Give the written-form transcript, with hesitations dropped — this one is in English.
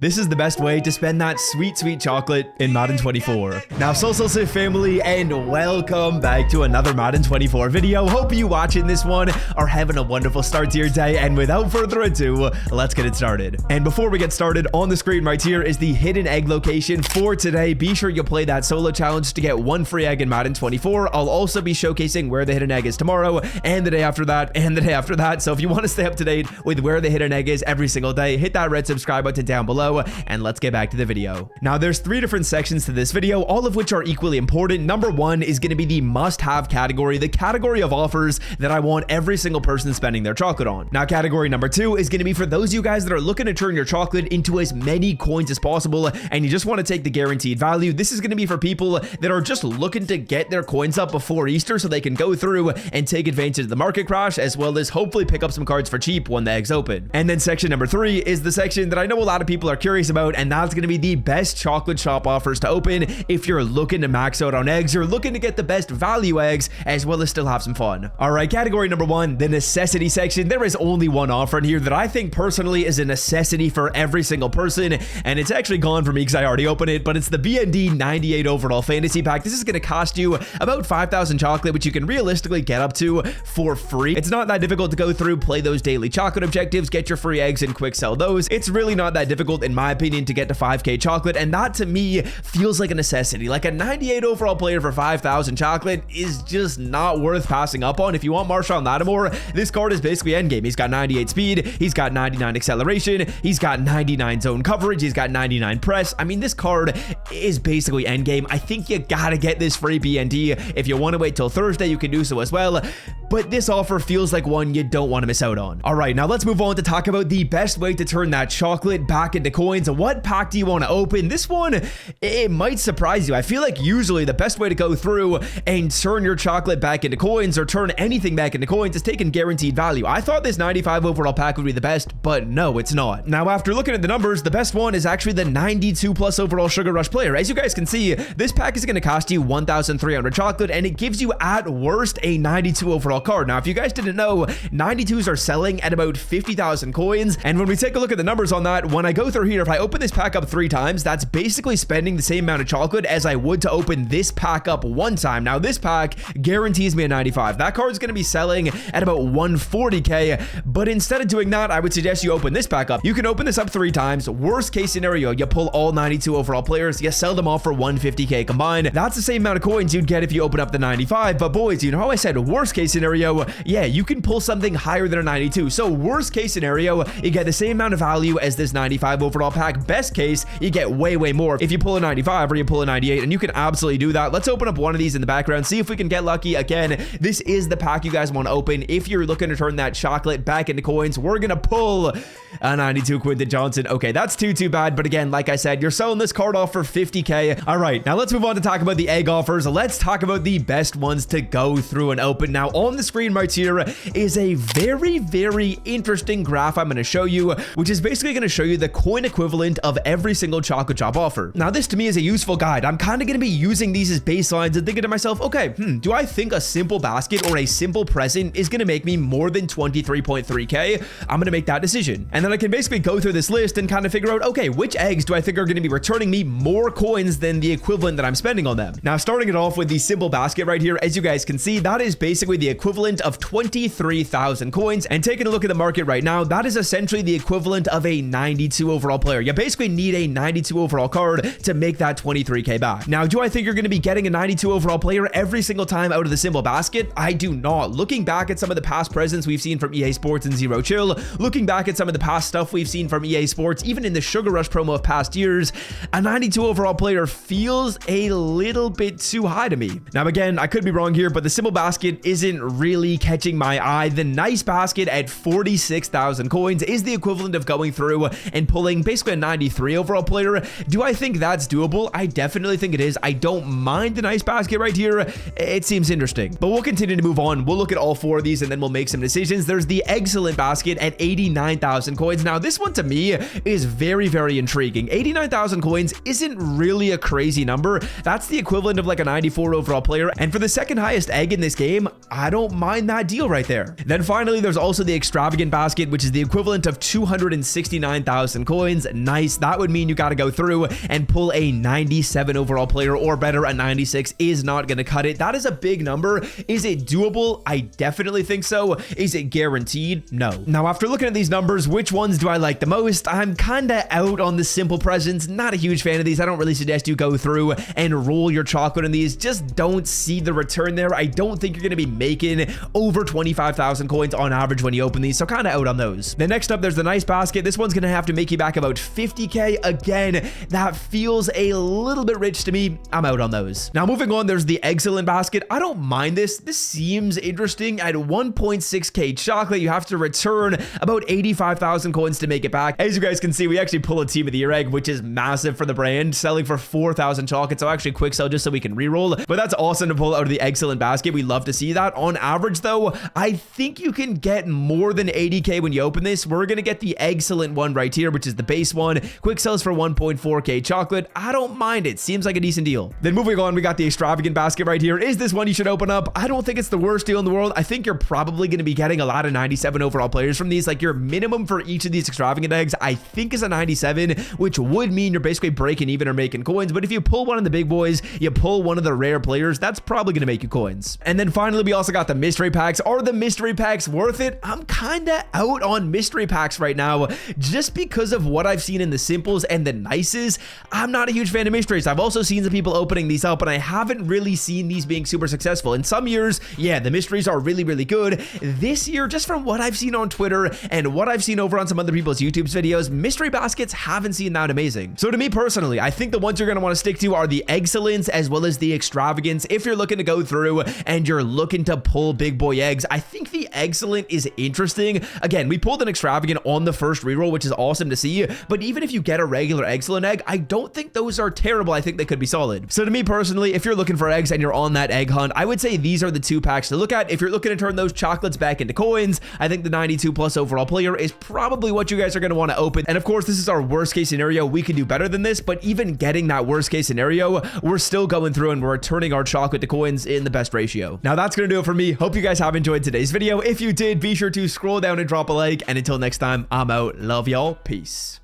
This is the best way to spend that sweet, sweet chocolate in Madden 24. Now, so family, and welcome back to another Madden 24 video. Hope you watching this one are having a wonderful start to your day, and without further ado, let's get it started. And before we get started, on the screen right here is the hidden egg location for today. Be sure you play that solo challenge to get one free egg in Madden 24. I'll also be showcasing where the hidden egg is tomorrow, and the day after that, and the day after that. So if you want to stay up to date with where the hidden egg is every single day, hit that red subscribe button down below, and let's get back to the video. Now, there's three different sections to this video, all of which are equally important. Number one is going to be the must-have category, the category of offers that I want every single person spending their chocolate on. Now, category number two is going to be for those of you guys that are looking to turn your chocolate into as many coins as possible, and you just want to take the guaranteed value. This is going to be for people that are just looking to get their coins up before Easter so they can go through and take advantage of the market crash, as well as hopefully pick up some cards for cheap when the eggs open. And then section number three is the section that I know a lot of people are curious about, and that's going to be the best chocolate shop offers to open if you're looking to max out on eggs, you're looking to get the best value eggs, as well as still have some fun. All right, category number one, the necessity section. There is only one offer in here that I think personally is a necessity for every single person, and it's actually gone for me because I already opened it, but it's the BND 98 overall fantasy pack. This is going to cost you about 5,000 chocolate, which you can realistically get up to for free. It's not that difficult to go through, play those daily chocolate objectives, get your free eggs, and quick sell those. It's really not that difficult, in my opinion, to get to 5k chocolate, and that to me feels like a necessity. Like a 98 overall player for 5,000 chocolate is just not worth passing up on. If you want Marshawn Lattimore, this card is basically endgame. He's got 98 speed, he's got 99 acceleration, he's got 99 zone coverage, he's got 99 press. I mean, this card is basically endgame. I think you gotta get this free BND. If you want to wait till Thursday, you can do so as well, but this offer feels like one you don't want to miss out on. All right, now let's move on to talk about the best way to turn that chocolate back into coins. What pack do you want to open? This one, it might surprise you. I feel like usually the best way to go through and turn your chocolate back into coins, or turn anything back into coins, is taking guaranteed value. I thought this 95 overall pack would be the best, but no, it's not. Now, after looking at the numbers, the best one is actually the 92 plus overall Sugar Rush player. As you guys can see, this pack is going to cost you 1,300 chocolate, and it gives you at worst a 92 overall card. Now, if you guys didn't know, 92s are selling at about 50,000 coins, and when we take a look at the numbers on that, when I go through here, if I open this pack up 3 times, that's basically spending the same amount of chocolate as I would to open this pack up 1 time. Now, this pack guarantees me a 95. That card is going to be selling at about 140k, but instead of doing that, I would suggest you open this pack up. You can open this up 3 times. Worst case scenario, you pull all 92 overall players, you sell them all for 150k combined. That's the same amount of coins you'd get if you open up the 95, but boys, you know how I said worst case scenario? Yeah, you can pull something higher than a 92. So worst case scenario, you get the same amount of value as this 95 overall pack. Best case, you get way more if you pull a 95 or you pull a 98, and you can absolutely do that. Let's open up one of these in the background, see if we can get lucky. Again, this is the pack you guys want to open if you're looking to turn that chocolate back into coins. We're gonna pull a 92 Quinton Johnson. Okay, that's too bad, but again, like I said, you're selling this card off for 50k. All right, now let's move on to talk about the egg offers. Let's talk about the best ones to go through and open. Now, on the screen right here is a very interesting graph I'm going to show you, which is basically going to show you the coin equivalent of every single chocolate shop offer. Now, this to me is a useful guide. I'm kind of going to be using these as baselines and thinking to myself, okay, do I think a simple basket or a simple present is going to make me more than 23.3k? I'm going to make that decision. And then I can basically go through this list and kind of figure out, okay, which eggs do I think are going to be returning me more coins than the equivalent that I'm spending on them? Now, starting it off with the simple basket right here, as you guys can see, that is basically the equivalent of 23,000 coins. And taking a look at the market right now, that is essentially the equivalent of a 92 overall player. You basically need a 92 overall card to make that 23k back. Now, do I think you're going to be getting a 92 overall player every single time out of the simple basket? I do not. Looking back at some of the past presents we've seen from EA Sports and Zero Chill, looking back at some of the past stuff we've seen from EA Sports, even in the Sugar Rush promo of past years, a 92 overall player feels a little bit too high to me. Now, again, I could be wrong here, but the simple basket isn't really catching my eye. The nice basket at 46,000 coins is the equivalent of going through and pulling basically a 93 overall player. Do I think that's doable? I definitely think it is. I don't mind the nice basket right here. It seems interesting, but we'll continue to move on. We'll look at all 4 of these and then we'll make some decisions. There's the excellent basket at 89,000 coins. Now, this one to me is very intriguing. 89,000 coins isn't really a crazy number. That's the equivalent of like a 94 overall player, and for the second highest egg in this game, I don't mind that deal right there. Then finally, there's also the extravagant basket, which is the equivalent of 269,000 coins. coins. Nice. That would mean you got to go through and pull a 97 overall player or better. A 96 is not going to cut it. That is a big number. Is it doable? I definitely think so. Is it guaranteed? No. Now, after looking at these numbers, which ones do I like the most? I'm kind of out on the simple presents. Not a huge fan of these. I don't really suggest you go through and roll your chocolate in these. Just don't see the return there. I don't think you're going to be making over 25,000 coins on average when you open these, so kind of out on those. Then next up, there's the nice basket. This one's going to have to make you back about 50k. Again, that feels a little bit rich to me. I'm out on those. Now, moving on, there's the excellent basket. I don't mind this. This seems interesting. At 1.6k chocolate, you have to return about 85,000 coins to make it back. As you guys can see, we actually pull a team of the year egg, which is massive for the brand, selling for 4,000 chocolate. So actually quick sell just so we can re-roll. But that's awesome to pull out of the excellent basket. We love to see that. On average, though, I think you can get more than 80k when you open this. We're going to get the excellent one right here, which is the base one. Quick sells for 1.4k chocolate. I don't mind it. Seems like a decent deal. Then moving on, we got the extravagant basket right here. Is this one you should open up? I don't think it's the worst deal in the world. I think you're probably going to be getting a lot of 97 overall players from these. Like, your minimum for each of these extravagant eggs, I think, is a 97, which would mean you're basically breaking even or making coins. But if you pull one of the big boys, you pull one of the rare players, that's probably going to make you coins. And then finally, we also got the mystery packs. Are the mystery packs worth it? I'm kind of out on mystery packs right now, just because of what I've seen in the simples and the nices. I'm not a huge fan of mysteries. I've also seen some people opening these up, and I haven't really seen these being super successful. In some years, yeah, the mysteries are really, really good. This year, just from what I've seen on Twitter and what I've seen over on some other people's YouTube videos, mystery baskets haven't seen that amazing. So to me personally, I think the ones you're going to want to stick to are the excellence as well as the extravagance. If you're looking to go through and you're looking to pull big boy eggs, I think the excellent is interesting. Again, we pulled an extravagant on the first reroll, which is awesome to see. But even if you get a regular excellent egg, I don't think those are terrible. I think they could be solid. So to me personally, if you're looking for eggs and you're on that egg hunt, I would say these are the two packs to look at. If you're looking to turn those chocolates back into coins, I think the 92 plus overall player is probably what you guys are going to want to open. And of course, this is our worst case scenario. We could do better than this, but even getting that worst case scenario, we're still going through and we're returning our chocolate to coins in the best ratio. Now that's going to do it for me. Hope you guys have enjoyed today's video. If you did, be sure to scroll down and drop a like. And until next time, I'm out. Love y'all. Peace.